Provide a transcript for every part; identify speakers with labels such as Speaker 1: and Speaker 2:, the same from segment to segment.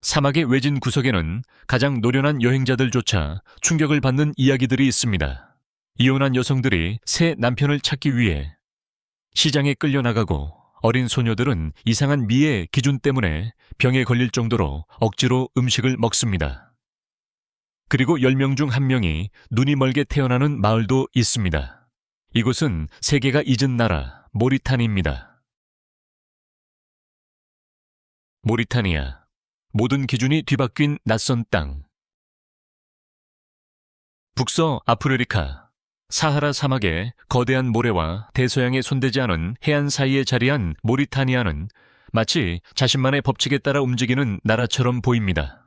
Speaker 1: 사막의 외진 구석에는 가장 노련한 여행자들조차 충격을 받는 이야기들이 있습니다. 이혼한 여성들이 새 남편을 찾기 위해 시장에 끌려나가고, 어린 소녀들은 이상한 미의 기준 때문에 병에 걸릴 정도로 억지로 음식을 먹습니다. 그리고 10명 중 1명이 눈이 멀게 태어나는 마을도 있습니다. 이곳은 세계가 잊은 나라 모리타니아입니다. 모리타니아, 모든 기준이 뒤바뀐 낯선 땅. 북서 아프리카 사하라 사막의 거대한 모래와 대서양에 손대지 않은 해안 사이에 자리한 모리타니아는 마치 자신만의 법칙에 따라 움직이는 나라처럼 보입니다.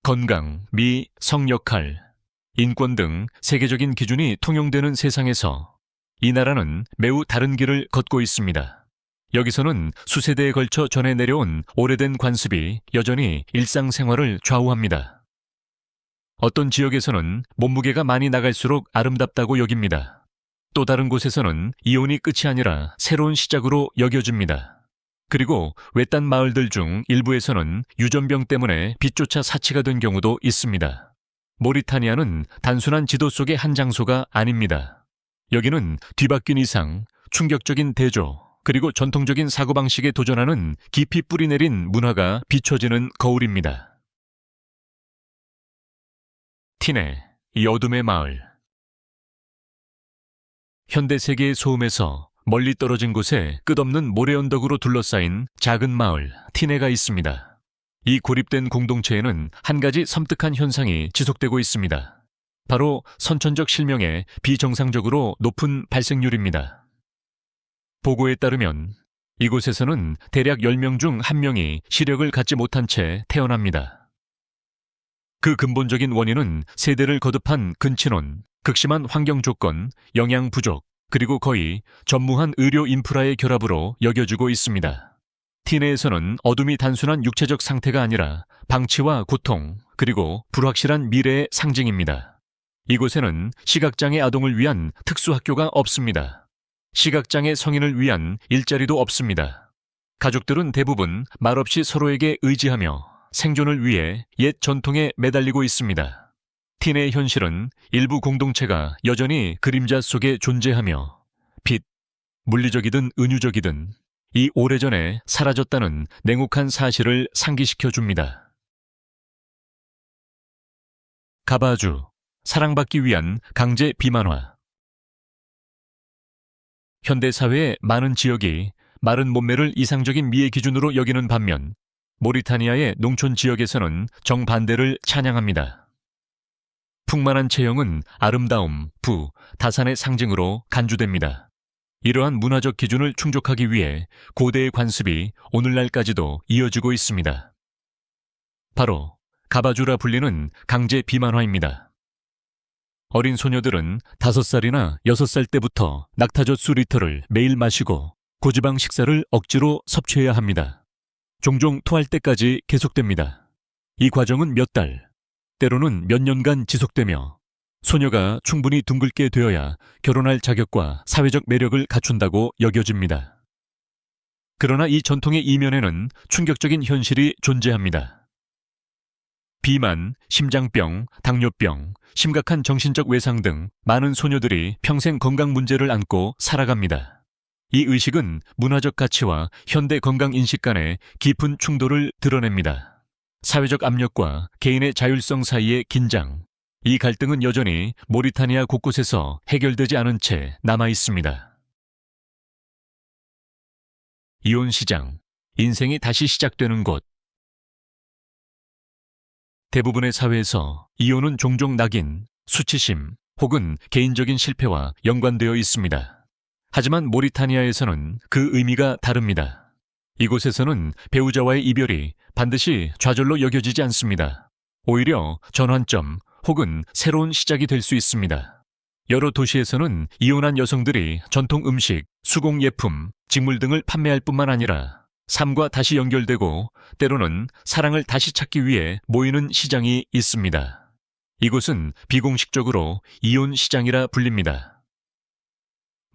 Speaker 1: 건강, 미, 성역할, 인권 등 세계적인 기준이 통용되는 세상에서 이 나라는 매우 다른 길을 걷고 있습니다. 여기서는 수세대에 걸쳐 전해 내려온 오래된 관습이 여전히 일상생활을 좌우합니다. 어떤 지역에서는 몸무게가 많이 나갈수록 아름답다고 여깁니다. 또 다른 곳에서는 이혼이 끝이 아니라 새로운 시작으로 여겨집니다. 그리고 외딴 마을들 중 일부에서는 유전병 때문에 빛조차 사치가 된 경우도 있습니다. 모리타니아는 단순한 지도 속의 한 장소가 아닙니다. 여기는 뒤바뀐 이상, 충격적인 대조, 그리고 전통적인 사고방식에 도전하는 깊이 뿌리내린 문화가 비춰지는 거울입니다. 티네, 이 어둠의 마을. 현대 세계의 소음에서 멀리 떨어진 곳에 끝없는 모래 언덕으로 둘러싸인 작은 마을 티네가 있습니다. 이 고립된 공동체에는 한 가지 섬뜩한 현상이 지속되고 있습니다. 바로 선천적 실명의 비정상적으로 높은 발생률입니다. 보고에 따르면 이곳에서는 대략 10명 중 1명이 시력을 갖지 못한 채 태어납니다. 그 근본적인 원인은 세대를 거듭한 근친혼, 극심한 환경 조건, 영양 부족, 그리고 거의 전무한 의료 인프라의 결합으로 여겨지고 있습니다. 티네에서는 어둠이 단순한 육체적 상태가 아니라 방치와 고통, 그리고 불확실한 미래의 상징입니다. 이곳에는 시각장애 아동을 위한 특수학교가 없습니다. 시각장애 성인을 위한 일자리도 없습니다. 가족들은 대부분 말없이 서로에게 의지하며 생존을 위해 옛 전통에 매달리고 있습니다. 티네의 현실은 일부 공동체가 여전히 그림자 속에 존재하며 빛, 물리적이든 은유적이든 이 오래전에 사라졌다는 냉혹한 사실을 상기시켜 줍니다. 가바주, 사랑받기 위한 강제 비만화. 현대사회의 많은 지역이 마른 몸매를 이상적인 미의 기준으로 여기는 반면 모리타니아의 농촌 지역에서는 정반대를 찬양합니다. 풍만한 체형은 아름다움, 부, 다산의 상징으로 간주됩니다. 이러한 문화적 기준을 충족하기 위해 고대의 관습이 오늘날까지도 이어지고 있습니다. 바로 가바주라 불리는 강제 비만화입니다. 어린 소녀들은 5살이나 6살 때부터 낙타젓 수리터를 매일 마시고 고지방 식사를 억지로 섭취해야 합니다. 종종 토할 때까지 계속됩니다. 이 과정은 몇 달, 때로는 몇 년간 지속되며 소녀가 충분히 둥글게 되어야 결혼할 자격과 사회적 매력을 갖춘다고 여겨집니다. 그러나 이 전통의 이면에는 충격적인 현실이 존재합니다. 비만, 심장병, 당뇨병, 심각한 정신적 외상 등 많은 소녀들이 평생 건강 문제를 안고 살아갑니다. 이 의식은 문화적 가치와 현대 건강 인식 간의 깊은 충돌을 드러냅니다. 사회적 압력과 개인의 자율성 사이의 긴장, 이 갈등은 여전히 모리타니아 곳곳에서 해결되지 않은 채 남아 있습니다. 이혼 시장, 인생이 다시 시작되는 곳. 대부분의 사회에서 이혼은 종종 낙인, 수치심 혹은 개인적인 실패와 연관되어 있습니다. 하지만 모리타니아에서는 그 의미가 다릅니다. 이곳에서는 배우자와의 이별이 반드시 좌절로 여겨지지 않습니다. 오히려 전환점 혹은 새로운 시작이 될 수 있습니다. 여러 도시에서는 이혼한 여성들이 전통 음식, 수공예품, 직물 등을 판매할 뿐만 아니라 삶과 다시 연결되고 때로는 사랑을 다시 찾기 위해 모이는 시장이 있습니다. 이곳은 비공식적으로 이혼 시장이라 불립니다.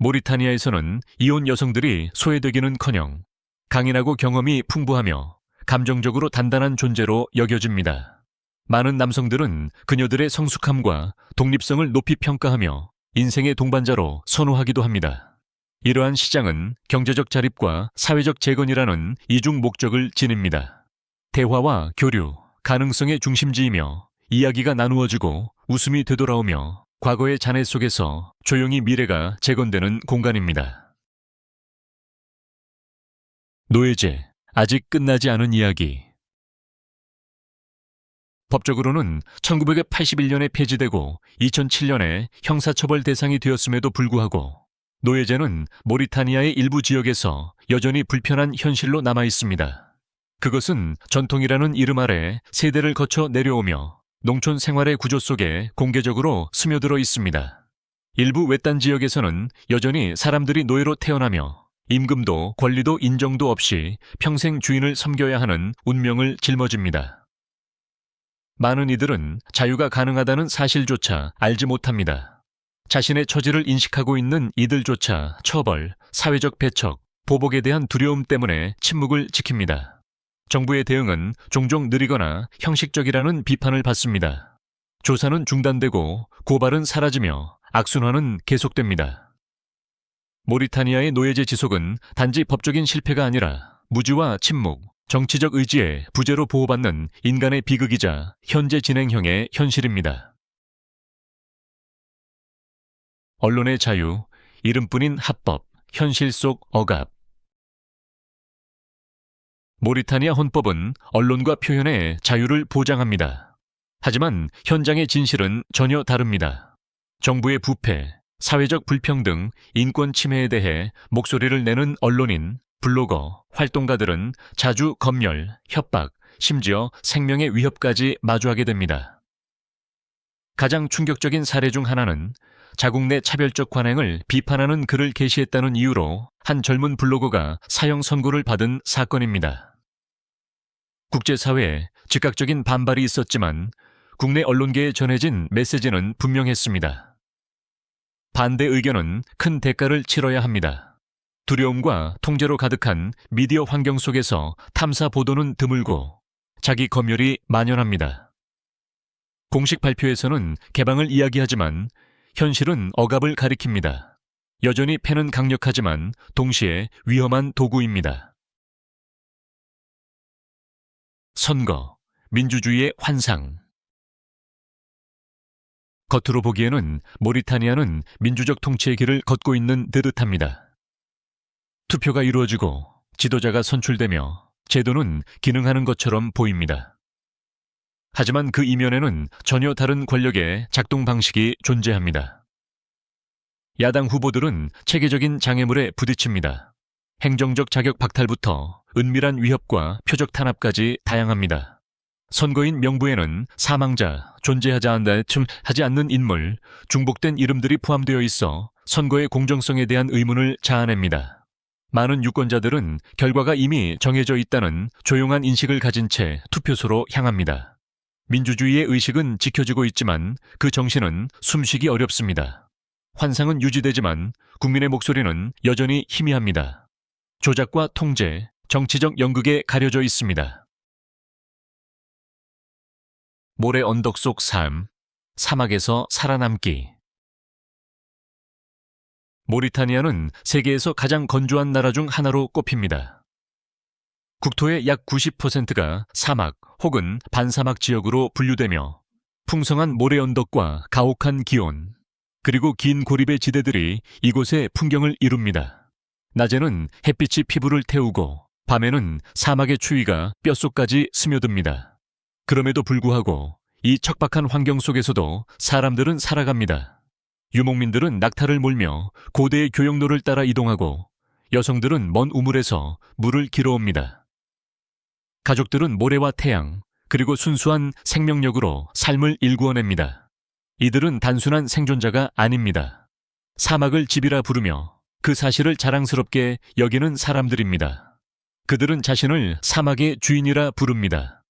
Speaker 1: 모리타니아에서는 이혼 여성들이 소외되기는커녕 강인하고 경험이 풍부하며 감정적으로 단단한 존재로 여겨집니다. 많은 남성들은 그녀들의 성숙함과 독립성을 높이 평가하며 인생의 동반자로 선호하기도 합니다. 이러한 시장은 경제적 자립과 사회적 재건이라는 이중 목적을 지닙니다. 대화와 교류, 가능성의 중심지이며 이야기가 나누어지고 웃음이 되돌아오며 과거의 잔해 속에서 조용히 미래가 재건되는 공간입니다. 노예제, 아직 끝나지 않은 이야기. 법적으로는 1981년에 폐지되고 2007년에 형사처벌 대상이 되었음에도 불구하고 노예제는 모리타니아의 일부 지역에서 여전히 불편한 현실로 남아 있습니다. 그것은 전통이라는 이름 아래 세대를 거쳐 내려오며 농촌 생활의 구조 속에 공개적으로 스며들어 있습니다. 일부 외딴 지역에서는 여전히 사람들이 노예로 태어나며 임금도 권리도 인정도 없이 평생 주인을 섬겨야 하는 운명을 짊어집니다. 많은 이들은 자유가 가능하다는 사실조차 알지 못합니다. 자신의 처지를 인식하고 있는 이들조차 처벌, 사회적 배척, 보복에 대한 두려움 때문에 침묵을 지킵니다. 정부의 대응은 종종 느리거나 형식적이라는 비판을 받습니다. 조사는 중단되고 고발은 사라지며 악순환은 계속됩니다. 모리타니아의 노예제 지속은 단지 법적인 실패가 아니라 무지와 침묵, 정치적 의지에 부재로 보호받는 인간의 비극이자 현재 진행형의 현실입니다. 언론의 자유, 이름뿐인 합법, 현실 속 억압. 모리타니아 헌법은 언론과 표현의 자유를 보장합니다. 하지만 현장의 진실은 전혀 다릅니다. 정부의 부패, 사회적 불평등, 인권 침해에 대해 목소리를 내는 언론인, 블로거, 활동가들은 자주 검열, 협박, 심지어 생명의 위협까지 마주하게 됩니다. 가장 충격적인 사례 중 하나는 자국 내 차별적 관행을 비판하는 글을 게시했다는 이유로 한 젊은 블로거가 사형 선고를 받은 사건입니다. 국제사회에 즉각적인 반발이 있었지만 국내 언론계에 전해진 메시지는 분명했습니다. 반대 의견은 큰 대가를 치러야 합니다. 두려움과 통제로 가득한 미디어 환경 속에서 탐사 보도는 드물고 자기 검열이 만연합니다. 공식 발표에서는 개방을 이야기하지만 현실은 억압을 가리킵니다. 여전히 펜은 강력하지만 동시에 위험한 도구입니다. 선거, 민주주의의 환상. 겉으로 보기에는 모리타니아는 민주적 통치의 길을 걷고 있는 듯합니다. 투표가 이루어지고 지도자가 선출되며 제도는 기능하는 것처럼 보입니다. 하지만 그 이면에는 전혀 다른 권력의 작동 방식이 존재합니다. 야당 후보들은 체계적인 장애물에 부딪힙니다. 행정적 자격 박탈부터 은밀한 위협과 표적 탄압까지 다양합니다. 선거인 명부에는 사망자, 존재하지 않는 인물, 중복된 이름들이 포함되어 있어 선거의 공정성에 대한 의문을 자아냅니다. 많은 유권자들은 결과가 이미 정해져 있다는 조용한 인식을 가진 채 투표소로 향합니다. 민주주의의 의식은 지켜지고 있지만 그 정신은 숨쉬기 어렵습니다. 환상은 유지되지만 국민의 목소리는 여전히 희미합니다. 조작과 통제, 정치적 연극에 가려져 있습니다. 모래 언덕 속 삶, 사막에서 살아남기. 모리타니아는 세계에서 가장 건조한 나라 중 하나로 꼽힙니다. 국토의 약 90%가 사막 혹은 반사막 지역으로 분류되며 풍성한 모래 언덕과 가혹한 기온, 그리고 긴 고립의 지대들이 이곳의 풍경을 이룹니다. 낮에는 햇빛이 피부를 태우고 밤에는 사막의 추위가 뼛속까지 스며듭니다. 그럼에도 불구하고 이 척박한 환경 속에서도 사람들은 살아갑니다. 유목민들은 낙타를 몰며 고대의 교역로를 따라 이동하고 여성들은 먼 우물에서 물을 길어옵니다. 가족들은 모래와 태양, 그리고 순수한 생명력으로 삶을 일구어냅니다. 이들은 단순한 생존자가 아닙니다. 사막을 집이라 부르며 그 사실을 자랑스럽게 여기는 사람들입니다. 그들은 자신을 사막의 주인이라 부릅니다.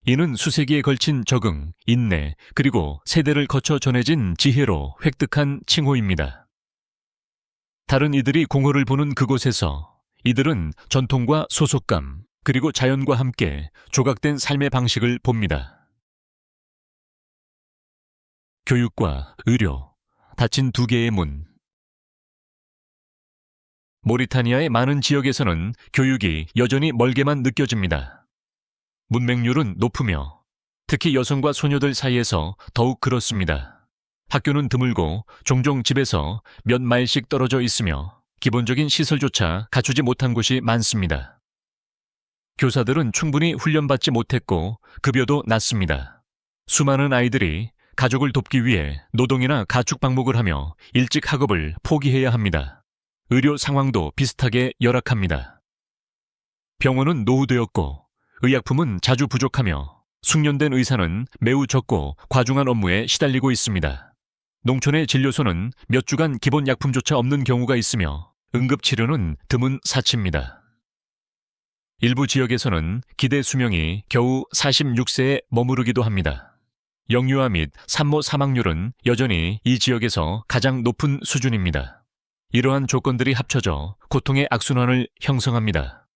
Speaker 1: 이는 수세기에 걸친 적응, 인내, 그리고 세대를 거쳐 전해진 지혜로 획득한 칭호입니다. 다른 이들이 공허를 보는 그곳에서 이들은 전통과 소속감, 그리고 자연과 함께 조각된 삶의 방식을 봅니다. 교육과 의료, 닫힌 두 개의 문. 모리타니아의 많은 지역에서는 교육이 여전히 멀게만 느껴집니다. 문맹률은 높으며 특히 여성과 소녀들 사이에서 더욱 그렇습니다. 학교는 드물고 종종 집에서 몇 마일씩 떨어져 있으며 기본적인 시설조차 갖추지 못한 곳이 많습니다. 교사들은 충분히 훈련받지 못했고 급여도 낮습니다. 수많은 아이들이 가족을 돕기 위해 노동이나 가축 방목을 하며 일찍 학업을 포기해야 합니다. 의료 상황도 비슷하게 열악합니다. 병원은 노후되었고 의약품은 자주 부족하며 숙련된 의사는 매우 적고 과중한 업무에 시달리고 있습니다. 농촌의 진료소는 몇 주간 기본 약품조차 없는 경우가 있으며 응급치료는 드문 사치입니다. 일부 지역에서는 기대 수명이 겨우 46세에 머무르기도 합니다. 영유아 및 산모 사망률은 여전히 이 지역에서 가장 높은 수준입니다. 이러한 조건들이 합쳐져 고통의 악순환을 형성합니다.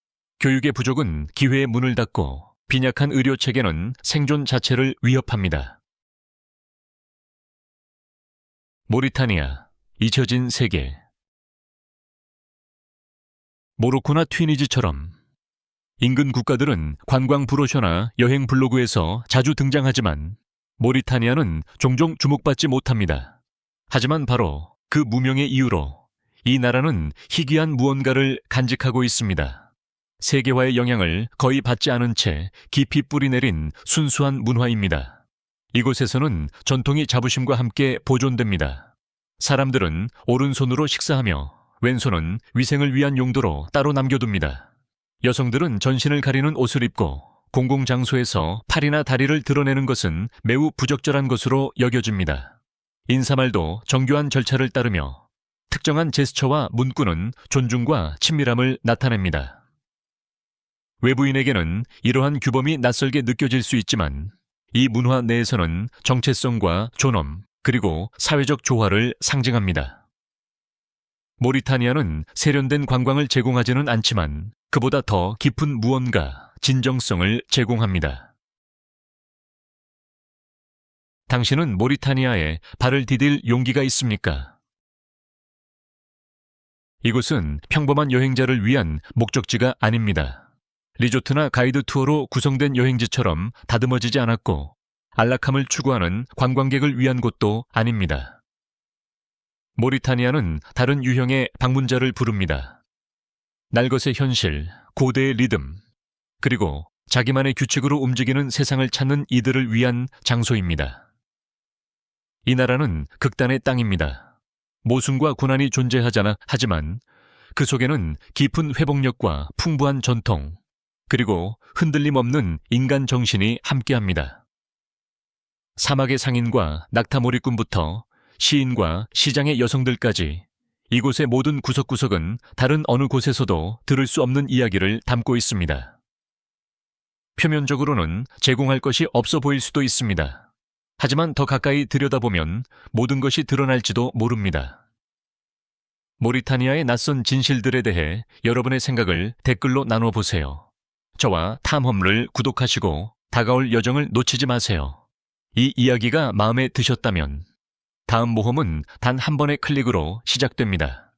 Speaker 1: 교육의 부족은 기회의 문을 닫고 빈약한 의료 체계는 생존 자체를 위협합니다. 모리타니아, 잊혀진 세계. 모로코나 튀니지처럼 인근 국가들은 관광 브로셔나 여행 블로그에서 자주 등장하지만 모리타니아는 종종 주목받지 못합니다. 하지만 바로 그 무명의 이유로 이 나라는 희귀한 무언가를 간직하고 있습니다. 세계화의 영향을 거의 받지 않은 채 깊이 뿌리내린 순수한 문화입니다. 이곳에서는 전통이 자부심과 함께 보존됩니다. 사람들은 오른손으로 식사하며 왼손은 위생을 위한 용도로 따로 남겨둡니다. 여성들은 전신을 가리는 옷을 입고 공공장소에서 팔이나 다리를 드러내는 것은 매우 부적절한 것으로 여겨집니다. 인사말도 정교한 절차를 따르며 특정한 제스처와 문구는 존중과 친밀함을 나타냅니다. 외부인에게는 이러한 규범이 낯설게 느껴질 수 있지만 이 문화 내에서는 정체성과 존엄 그리고 사회적 조화를 상징합니다. 모리타니아는 세련된 관광을 제공하지는 않지만 그보다 더 깊은 무언가, 진정성을 제공합니다. 당신은 모리타니아에 발을 디딜 용기가 있습니까? 이곳은 평범한 여행자를 위한 목적지가 아닙니다. 리조트나 가이드 투어로 구성된 여행지처럼 다듬어지지 않았고 안락함을 추구하는 관광객을 위한 곳도 아닙니다. 모리타니아는 다른 유형의 방문자를 부릅니다. 날것의 현실, 고대의 리듬, 그리고 자기만의 규칙으로 움직이는 세상을 찾는 이들을 위한 장소입니다. 이 나라는 극단의 땅입니다. 모순과 고난이 존재하잖아 하지만 그 속에는 깊은 회복력과 풍부한 전통, 그리고 흔들림 없는 인간 정신이 함께합니다. 사막의 상인과 낙타몰이꾼부터 시인과 시장의 여성들까지 이곳의 모든 구석구석은 다른 어느 곳에서도 들을 수 없는 이야기를 담고 있습니다. 표면적으로는 제공할 것이 없어 보일 수도 있습니다. 하지만 더 가까이 들여다보면 모든 것이 드러날지도 모릅니다. 모리타니아의 낯선 진실들에 대해 여러분의 생각을 댓글로 나눠보세요. 저와 탐험를 구독하시고 다가올 여정을 놓치지 마세요. 이 이야기가 마음에 드셨다면 다음 모험은 단 한 번의 클릭으로 시작됩니다.